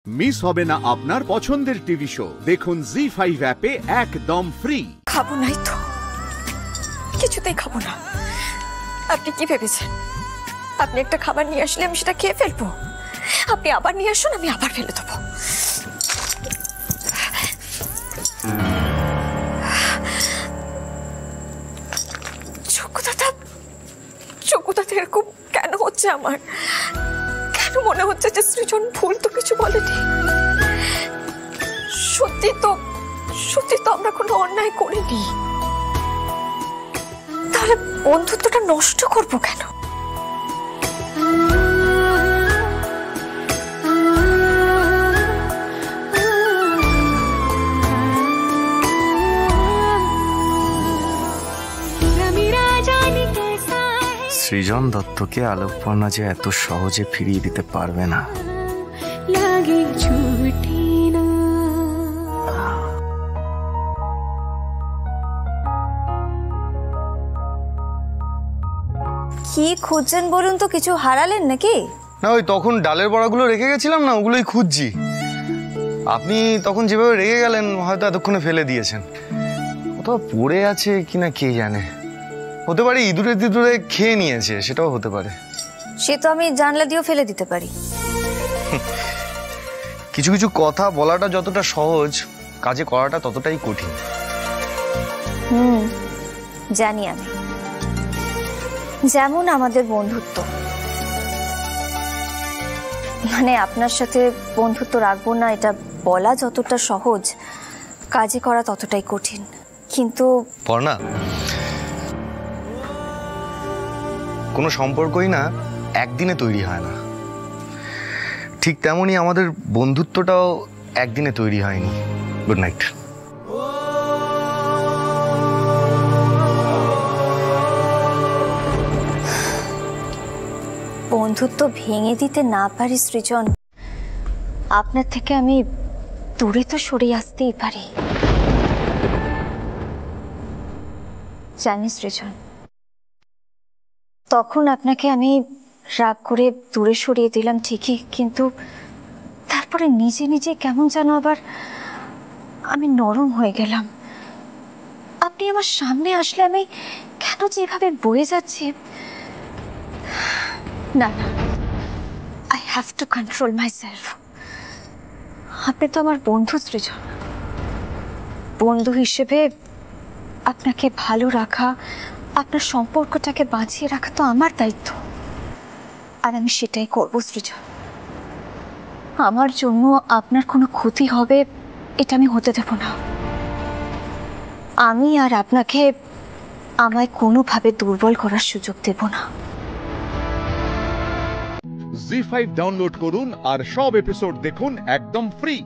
Miss হবে না আপনার পছন্দের টিভি শো। দেখুন জি5 অ্যাপে একদম ফ্রি। খাবো নাই তো, কিছুতেই খাবো না। আপনি কি ভেবেছেন আপনি একটা খাবার নিয়ে আসলে আমি সেটা খেয়ে ফেলবো? আপনি আবার নিয়ে আসুন, আমি আবার ফেলে দেবো। চকুদাতে এরকম কেন হচ্ছে আমার? কেন মনে হচ্ছে যে সৃজন ভুল তো কিছু বলেনি? সত্যি তো আমরা কোনো অন্যায় করিনি, তাহলে বন্ধুত্বটা নষ্ট করবো কেন? সৃজন দত্তকে আলোকপর্ণা যে এত সহজে ফিরিয়ে দিতে পারবে না। কি খুঁজছেন বলুন তো? কিছু হারালেন নাকি? না, ওই তখন ডালের বড়াগুলো রেখে গেছিলাম না, ওগুলোই খুঁজছি। আপনি তখন যেভাবে রেগে গেলেন হয়তো এতক্ষণে ফেলে দিয়েছেন। কোথাও পড়ে আছে কিনা কে জানে। হতে পারে ইঁদুরে তিদুরে খেয়ে নিয়েছে, সেটাও হতে পারে। সে তো আমি জানলা দিয়েও ফেলে দিতে পারি। কিছু কিছু কথা বলাটা যতটা সহজ, কাজে করাটা ততটাই কঠিন। জানি আমি। যেমন আমাদের বন্ধুত্ব, মানে আপনার সাথে বন্ধুত্ব রাখবো না এটা বলা যতটা সহজ, কাজে করা ততটাই কঠিন। কিন্তু পর্ণা, কোনো সম্পর্কই না একদিনে তৈরি হয় না। ঠিক তেমনই আমাদের বন্ধুত্বটাও একদিনে তৈরি হয়নি। Good night. বন্ধুত্ব ভেঙে দিতে না পারি সৃজন, আপনার থেকে আমি দূরে তো সরে আসতেই পারি। জানি সৃজন, তখন আপনাকে আমি রাগ করে দূরে সরিয়ে দিলাম ঠিকই, কিন্তু তারপরে নিজে নিজে কেমন যেন আবার আমি নরম হয়ে গেলাম। আপনি আমার সামনে আসলে আমি কেন যেভাবে বয়ে যাচ্ছি, না না, I have to control my self. আপনি তো আমার বন্ধু সৃজন, বন্ধু হিসেবে আপনাকে ভালো রাখা, আপনার সম্পর্কটাকে বাঁচিয়ে রাখা তো আমার দায়িত্ব, আর আমি সেটাই করব সৃজন। আমার জন্য আপনার কোনো ক্ষতি হবে এটা আমি হতে দেব না। আমি আর আপনাকে আমায় কোনোভাবে দুর্বল করার সুযোগ দেব না। জি5 ডাউনলোড করুন আর সব এপিসোড দেখুন একদম ফ্রি।